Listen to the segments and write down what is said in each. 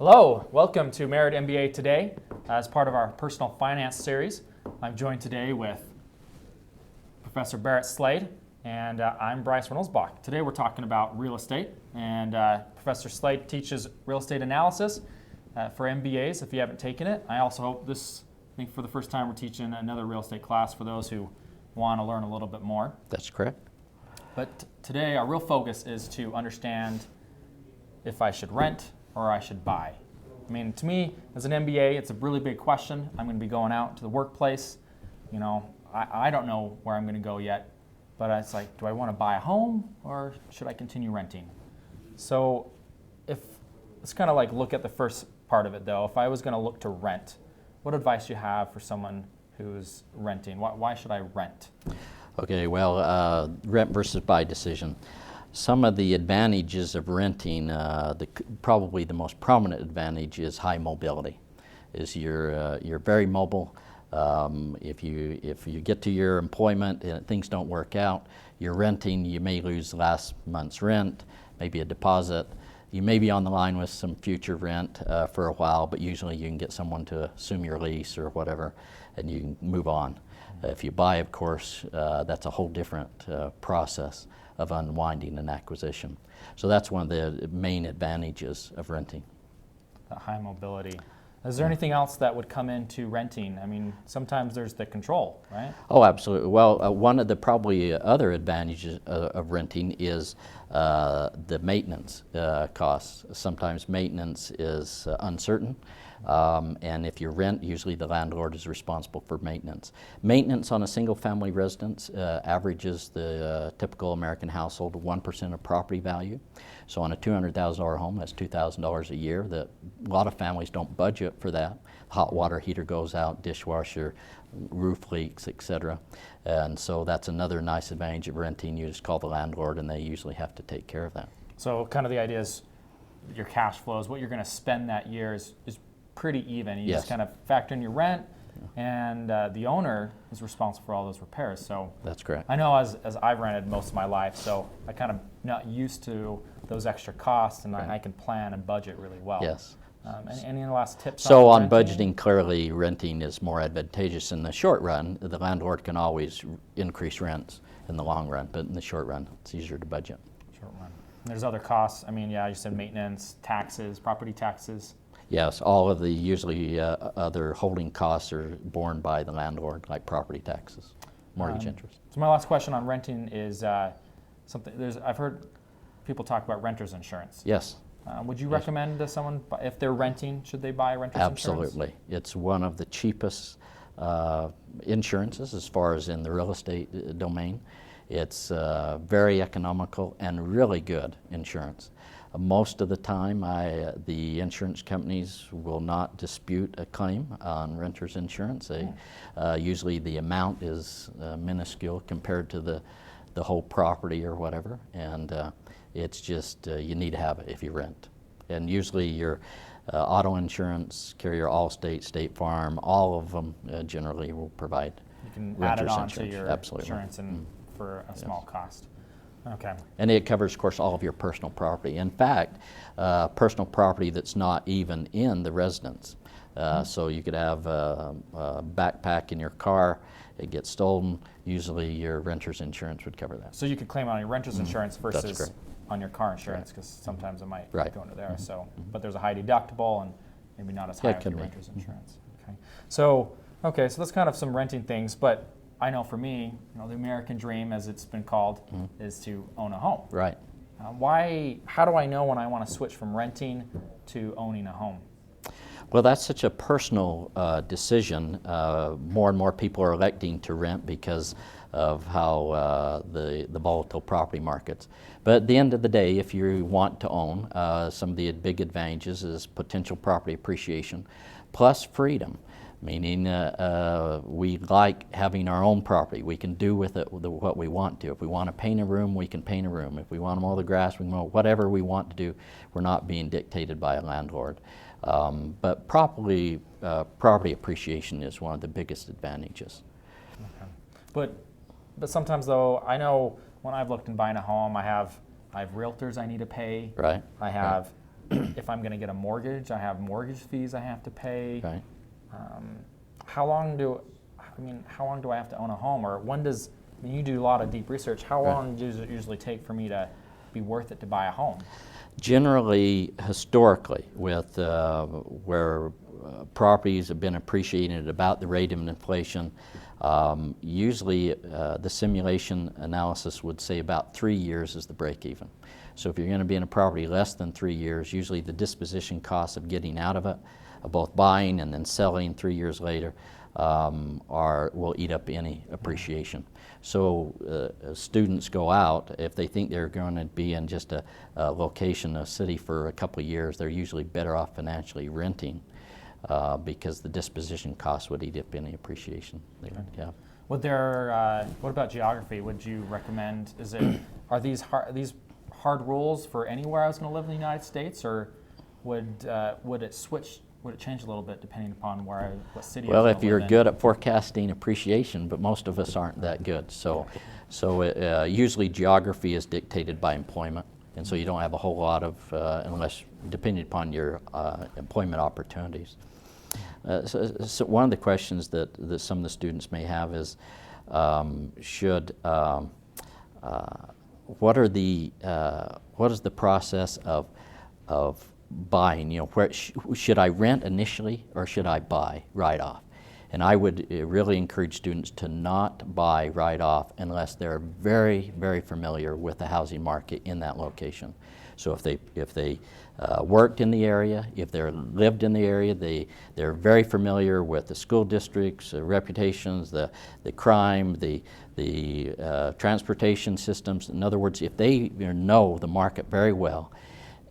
Hello, welcome to Merit MBA Today as part of our personal finance series. I'm joined today with Professor Barrett Slade, and I'm Bryce Reynolds-Bach. Today we're talking about real estate, and Professor Slade teaches real estate analysis for MBAs if you haven't taken it. I also hope I think for the first time we're teaching another real estate class for those who want to learn a little bit more. That's correct. But today our real focus is to understand if I should rent or I should buy. I mean, to me, as an MBA, it's a really big question. I'm going to be going out to the workplace. You know, I don't know where I'm going to go yet, but it's like, do I want to buy a home or should I continue renting? So let's kind of like look at the first part of it though. If I was going to look to rent, what advice do you have for someone who's renting? Why should I rent? Okay, well, rent versus buy decision. Some of the advantages of renting, probably the most prominent advantage is high mobility. You're very mobile. If you get to your employment and things don't work out, you're renting, you may lose last month's rent, maybe a deposit. You may be on the line with some future rent for a while, but usually you can get someone to assume your lease or whatever, and you can move on. If you buy, of course, that's a whole different process of unwinding an acquisition. So that's one of the main advantages of renting. The high mobility. Is there anything else that would come into renting? I mean, sometimes there's the control, right? Oh, absolutely. Well, one of the probably other advantages of renting is the maintenance costs. Sometimes maintenance is uncertain. And if you rent, usually the landlord is responsible for maintenance. Maintenance on a single-family residence averages the typical American household 1% of property value. So on a $200,000 home, that's $2,000 a year. A lot of families don't budget for that. Hot water heater goes out, dishwasher, roof leaks, etc. And so that's another nice advantage of renting. You just call the landlord, and they usually have to take care of that. So kind of the idea is your cash flows, what you're going to spend that year is pretty even. You just kind of factor in your rent, and the owner is responsible for all those repairs. So that's correct. I know as I've rented most of my life, so I kind of not used to those extra costs, and I can plan and budget really well. Yes. Any last tips? So on renting? budgeting, clearly renting is more advantageous in the short run. The landlord can always increase rents in the long run, but in the short run, it's easier to budget. Short run. And there's other costs. I mean, yeah, you said maintenance, taxes, property taxes. Yes, all of the usually other holding costs are borne by the landlord, like property taxes, mortgage interest. So my last question on renting is I've heard people talk about renter's insurance. Yes. Would you recommend to someone, if they're renting, should they buy renter's insurance? Absolutely. It's one of the cheapest insurances as far as in the real estate domain. It's very economical and really good insurance. Most of the time, the insurance companies will not dispute a claim on renter's insurance. Usually the amount is minuscule compared to the whole property or whatever, and it's just you need to have it if you rent. And usually your auto insurance carrier, Allstate, State Farm, all of them generally will provide you can renter's add it on insurance. to your Absolutely. insurance and for a small cost. Okay. And it covers, of course, all of your personal property. In fact, personal property that's not even in the residence. So you could have a backpack in your car, it gets stolen. Usually your renter's insurance would cover that. So you could claim on your renter's insurance That's versus correct. on your car insurance, because sometimes it might Right. go into there. So, but there's a high deductible and maybe not as high it with could your be. renter's insurance. Okay. So that's kind of some renting things, but I know for me, the American dream, as it's been called, is to own a home. Right. How do I know when I want to switch from renting to owning a home? Well, that's such a personal decision. More and more people are electing to rent because of how the volatile property markets. But at the end of the day, if you want to own, some of the big advantages is potential property appreciation, plus freedom. Meaning we like having our own property. We can do with it what we want to. If we want to paint a room, we can paint a room. If we want to mow the grass, we can mow. Whatever we want to do, we're not being dictated by a landlord. But property appreciation is one of the biggest advantages. Okay. But sometimes though, I know when I've looked in buying a home, I have realtors I need to pay. Right. I have if I'm going to get a mortgage, I have mortgage fees I have to pay. Right. How long do I have to own a home, or when does? I mean, you do a lot of deep research. How long does it usually take for me to be worth it to buy a home? Generally, historically, with where properties have been appreciated at about the rate of inflation, usually the simulation analysis would say about 3 years is the break even. So if you're going to be in a property less than 3 years, usually the disposition costs of getting out of it, both buying and then selling 3 years later, will eat up any appreciation. So students go out, if they think they're going to be in just a location, a city for a couple of years, they're usually better off financially renting because the disposition costs would eat up any appreciation. Yeah. What about geography? Would you recommend? Are these hard rules for anywhere I was going to live in the United States, or would it switch? Would it change a little bit depending upon what city? Well, if you're good at forecasting appreciation, but most of us aren't that good. So usually geography is dictated by employment, and so you don't have a whole lot of, unless depending upon your employment opportunities. So one of the questions that some of the students may have is, what is the process of buying? You know, should I rent initially or should I buy right off? And I would really encourage students to not buy right off unless they're very, very familiar with the housing market in that location. So if they worked in the area, if they lived in the area, they're very familiar with the school districts, the reputations, the crime, the transportation systems. In other words, if they know the market very well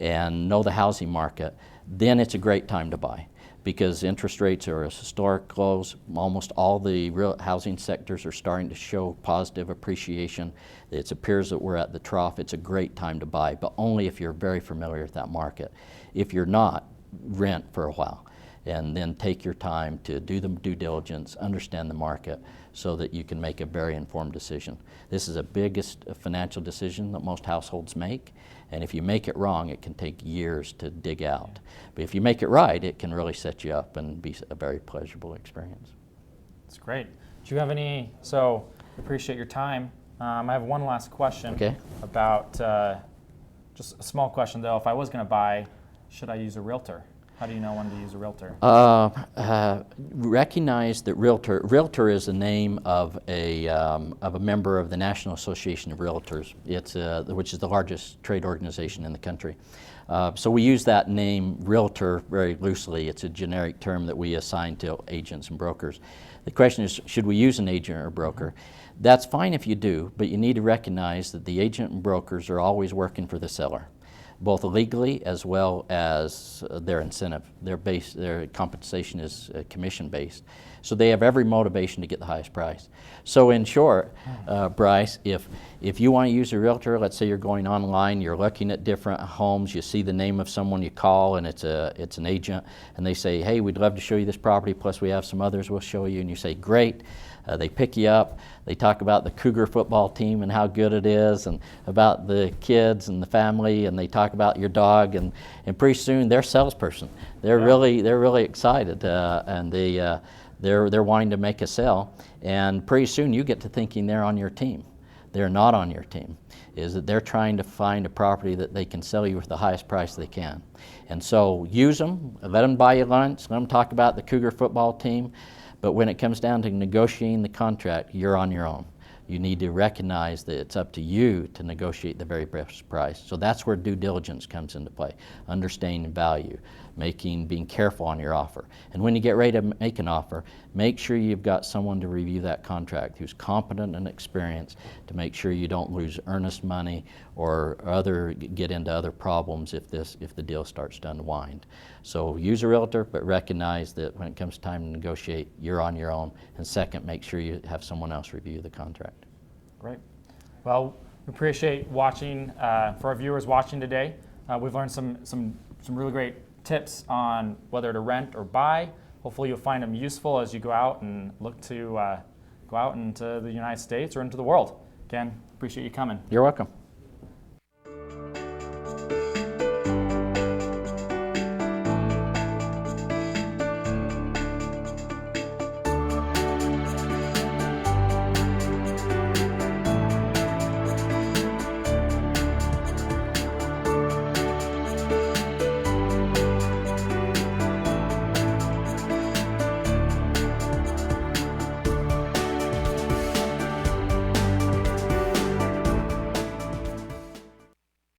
and know the housing market, then it's a great time to buy, because interest rates are at historic lows. Almost all the real housing sectors are starting to show positive appreciation. It appears that we're at the trough. It's a great time to buy, but only if you're very familiar with that market. If you're not, rent for a while, and then take your time to do the due diligence, understand the market, so that you can make a very informed decision. This is the biggest financial decision that most households make, and if you make it wrong, it can take years to dig out. But if you make it right, it can really set you up and be a very pleasurable experience. That's great. Do you have any, so appreciate your time. I have one last question. Okay. About, just a small question though, if I was going to buy, should I use a realtor? How do you know when to use a realtor? Recognize that realtor is the name of a member of the National Association of Realtors. It's which is the largest trade organization in the country. So we use that name realtor very loosely. It's a generic term that we assign to agents and brokers. The question is, should we use an agent or broker? That's fine if you do, but you need to recognize that the agent and brokers are always working for the seller, both legally as well as their incentive. Their compensation is commission-based. So they have every motivation to get the highest price. So in short, Bryce, if you want to use a realtor, let's say you're going online, you're looking at different homes, you see the name of someone, you call, and it's an agent, and they say, hey, we'd love to show you this property, plus we have some others we'll show you, and you say, great. They pick you up, they talk about the Cougar football team and how good it is, and about the kids and the family, and they talk about your dog, and pretty soon they're a salesperson. They're really excited, and they're wanting to make a sale, and pretty soon you get to thinking they're on your team. They're not on your team. Is that they're trying to find a property that they can sell you with the highest price they can. And so use them, let them buy you lunch, let them talk about the Cougar football team. But when it comes down to negotiating the contract, you're on your own. You need to recognize that it's up to you to negotiate the very best price. So that's where due diligence comes into play. Understanding value, being careful on your offer. And when you get ready to make an offer, make sure you've got someone to review that contract who's competent and experienced to make sure you don't lose earnest money or get into other problems if the deal starts to unwind. So use a realtor, but recognize that when it comes time to negotiate, you're on your own. And second, make sure you have someone else review the contract. Great. Well, we appreciate watching. For our viewers watching today, we've learned some really great tips on whether to rent or buy. Hopefully you'll find them useful as you go out and look to go out into the United States or into the world. Again, appreciate you coming. You're welcome.